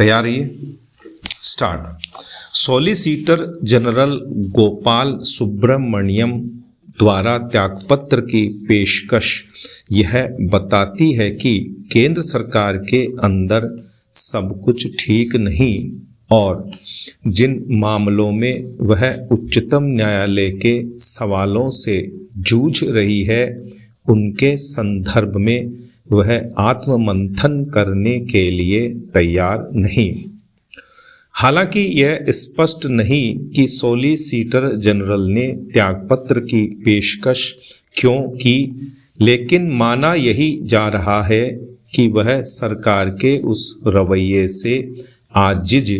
तैयार रहिए, start. Solicitor general Gopal Subramaniam द्वारा त्यागपत्र की पेशकश यह बताती है कि केंद्र सरकार के अंदर सब कुछ ठीक नहीं और जिन मामलों में वह उच्चतम न्यायालय के सवालों से जूझ रही है उनके संदर्भ में वह आत्ममंथन करने के लिए तैयार नहीं। हालांकि यह स्पष्ट नहीं कि सॉलिसिटर जनरल ने त्यागपत्र की पेशकश क्यों की, लेकिन माना यही जा रहा है कि वह सरकार के उस रवैये से आजिज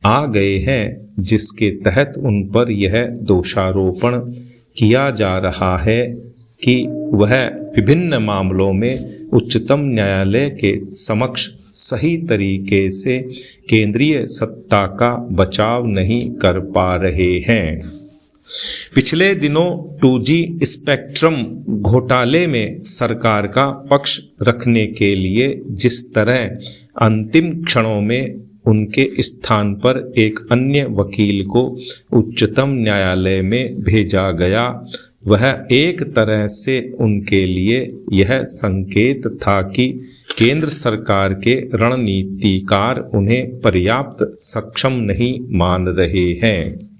आ गए हैं जिसके तहत उन पर यह दोषारोपण किया जा रहा है कि वह विभिन्न मामलों में उच्चतम न्यायालय के समक्ष सही तरीके से केंद्रीय सत्ता का बचाव नहीं कर पा रहे हैं। पिछले दिनों 2G स्पेक्ट्रम घोटाले में सरकार का पक्ष रखने के लिए जिस तरह अंतिम क्षणों में उनके स्थान पर एक अन्य वकील को उच्चतम न्यायालय में भेजा गया, वह एक तरह से उनके लिए यह संकेत था कि केंद्र सरकार के रणनीतिकार उन्हें पर्याप्त सक्षम नहीं मान रहे हैं।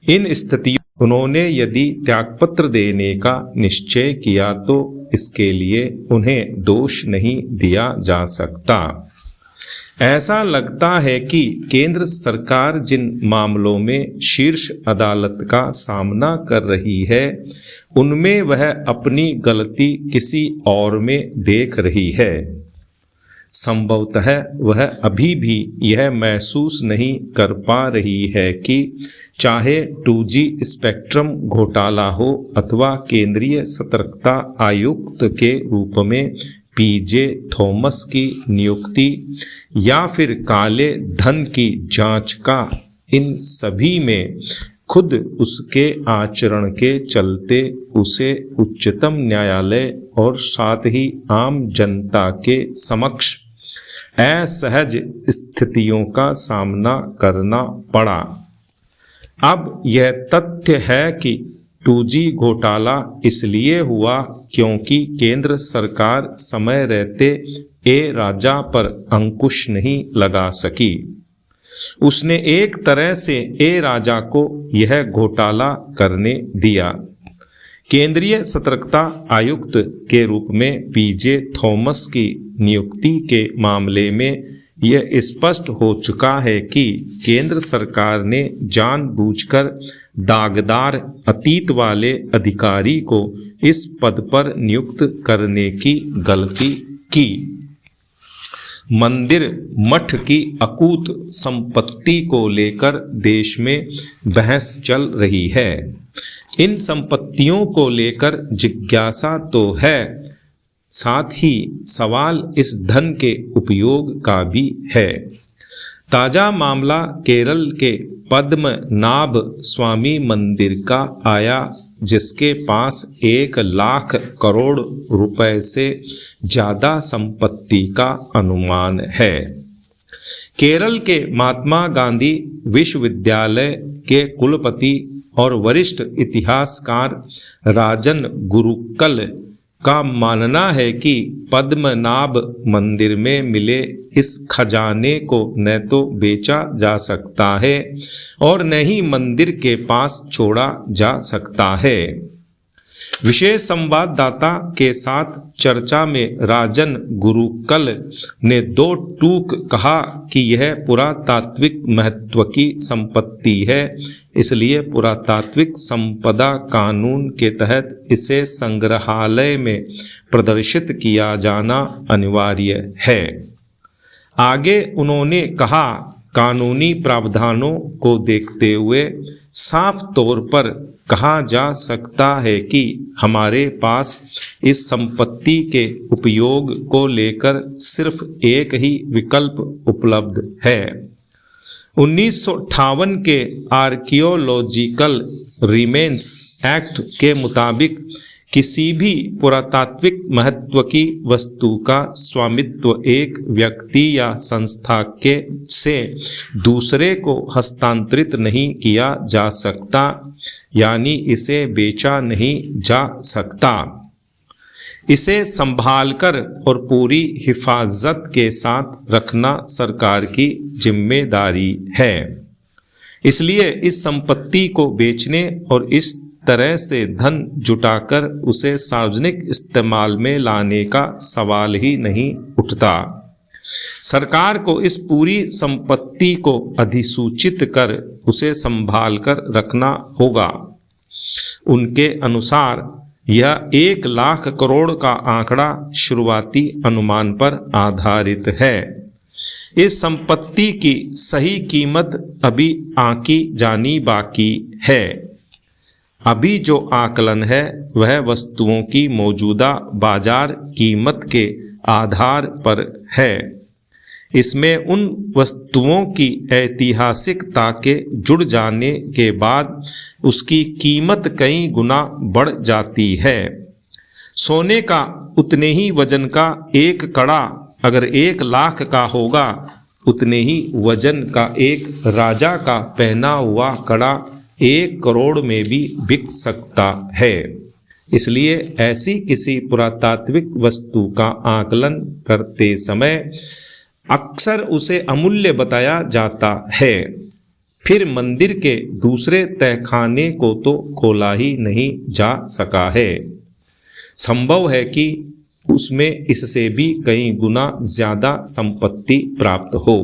इन स्थितियों उन्होंने यदि त्यागपत्र देने का निश्चय किया तो इसके लिए उन्हें दोष नहीं दिया जा सकता। ऐसा लगता है कि केंद्र सरकार जिन मामलों में शीर्ष अदालत का सामना कर रही है उनमें वह अपनी गलती किसी और में देख रही है। संभवतः वह अभी भी यह महसूस नहीं कर पा रही है कि चाहे 2G स्पेक्ट्रम घोटाला हो अथवा केंद्रीय सतर्कता आयुक्त के रूप में PJ थॉमस की नियुक्ति या फिर काले धन की जांच का, इन सभी में खुद उसके आचरण के चलते उसे उच्चतम न्यायालय और साथ ही आम जनता के समक्ष असहज स्थितियों का सामना करना पड़ा। अब यह तथ्य है कि 2G घोटाला इसलिए हुआ क्योंकि केंद्र सरकार समय रहते ए राजा पर अंकुश नहीं लगा सकी। उसने एक तरह से ए राजा को यह घोटाला करने दिया। केंद्रीय सतर्कता आयुक्त के रूप में PJ थॉमस की नियुक्ति के मामले में यह स्पष्ट हो चुका है कि केंद्र सरकार ने जानबूझकर दागदार अतीत वाले अधिकारी को इस पद पर नियुक्त करने की गलती की। मंदिर मठ की अकूत संपत्ति को लेकर देश में बहस चल रही है। इन संपत्तियों को लेकर जिज्ञासा तो है, साथ ही सवाल इस धन के उपयोग का भी है। ताजा मामला केरल के पद्मनाभ स्वामी मंदिर का आया, जिसके पास 1 लाख करोड़ रुपए से ज्यादा संपत्ति का अनुमान है। केरल के महात्मा गांधी विश्वविद्यालय के कुलपति और वरिष्ठ इतिहासकार राजन गुरुक्कल का मानना है कि पद्मनाभ मंदिर में मिले इस खजाने को न तो बेचा जा सकता है और न ही मंदिर के पास छोड़ा जा सकता है। विशेष संवाददाता के साथ चर्चा में राजन गुरुक्कल ने 2 टूक कहा कि यह पुरातात्विक महत्व की संपत्ति है, इसलिए पुरातात्विक संपदा कानून के तहत इसे संग्रहालय में प्रदर्शित किया जाना अनिवार्य है। आगे उन्होंने कहा, कानूनी प्रावधानों को देखते हुए साफ तौर पर कहा जा सकता है कि हमारे पास इस संपत्ति के उपयोग को लेकर सिर्फ एक ही विकल्प उपलब्ध है। 1958 के आर्कियोलॉजिकल रिमेन्स एक्ट के मुताबिक किसी भी पुरातात्विक महत्व की वस्तु का स्वामित्व एक व्यक्ति या संस्था के से दूसरे को हस्तांतरित नहीं किया जा सकता, यानी इसे बेचा नहीं जा सकता। इसे संभालकर और पूरी हिफाजत के साथ रखना सरकार की जिम्मेदारी है। इसलिए इस संपत्ति को बेचने और इस तरह से धन जुटाकर उसे सार्वजनिक इस्तेमाल में लाने का सवाल ही नहीं उठता। सरकार को इस पूरी संपत्ति को अधिसूचित कर उसे संभाल कर रखना होगा। उनके अनुसार यह 1 लाख करोड़ का आंकड़ा शुरुआती अनुमान पर आधारित है। इस संपत्ति की सही कीमत अभी आंकी जानी बाकी है। अभी जो आकलन है वह वस्तुओं की मौजूदा बाजार कीमत के आधार पर है। इसमें उन वस्तुओं की ऐतिहासिकता के जुड़ जाने के बाद उसकी कीमत कई गुना बढ़ जाती है। सोने का उतने ही वजन का एक कड़ा अगर 1 लाख का होगा, उतने ही वजन का एक राजा का पहना हुआ कड़ा 1 करोड़ में भी बिक सकता है। इसलिए ऐसी किसी पुरातात्विक वस्तु का आकलन करते समय अक्सर उसे अमूल्य बताया जाता है। फिर मंदिर के दूसरे तहखाने को तो खोला ही नहीं जा सका है। संभव है कि उसमें इससे भी कई गुना ज्यादा संपत्ति प्राप्त हो।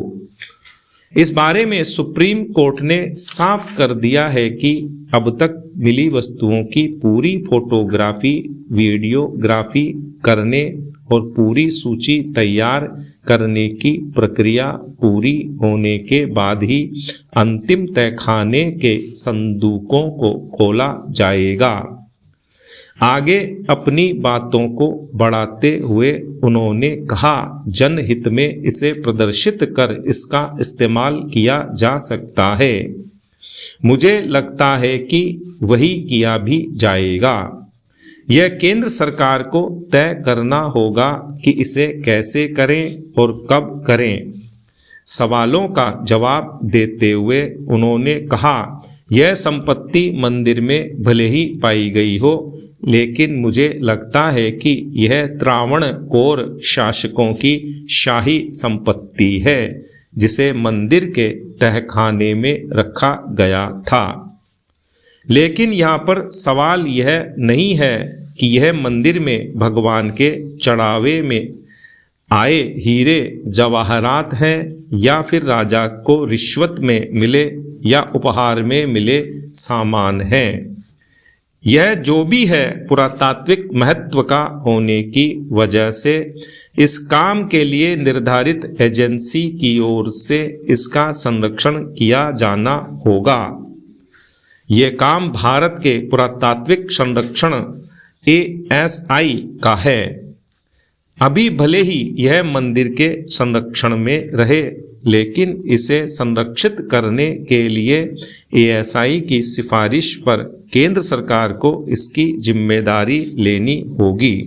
इस बारे में सुप्रीम कोर्ट ने साफ कर दिया है कि अब तक मिली वस्तुओं की पूरी फोटोग्राफी, वीडियोग्राफी करने और पूरी सूची तैयार करने की प्रक्रिया पूरी होने के बाद ही अंतिम तहखाने के संदूकों को खोला जाएगा। आगे अपनी बातों को बढ़ाते हुए उन्होंने कहा, जनहित में इसे प्रदर्शित कर इसका इस्तेमाल किया जा सकता है। मुझे लगता है कि वही किया भी जाएगा। यह केंद्र सरकार को तय करना होगा कि इसे कैसे करें और कब करें। सवालों का जवाब देते हुए उन्होंने कहा, यह संपत्ति मंदिर में भले ही पाई गई हो, लेकिन मुझे लगता है कि यह त्रावणकोर शासकों की शाही संपत्ति है, जिसे मंदिर के तहखाने में रखा गया था। लेकिन यहाँ पर सवाल यह नहीं है कि यह मंदिर में भगवान के चढ़ावे में आए हीरे जवाहरात हैं या फिर राजा को रिश्वत में मिले या उपहार में मिले सामान हैं। यह जो भी है पुरातात्विक महत्व का होने की वजह से इस काम के लिए निर्धारित एजेंसी की ओर से इसका संरक्षण किया जाना होगा। यह काम भारत के पुरातात्विक संरक्षण ASI का है। अभी भले ही यह मंदिर के संरक्षण में रहे, लेकिन इसे संरक्षित करने के लिए ASI की सिफारिश पर केंद्र सरकार को इसकी जिम्मेदारी लेनी होगी।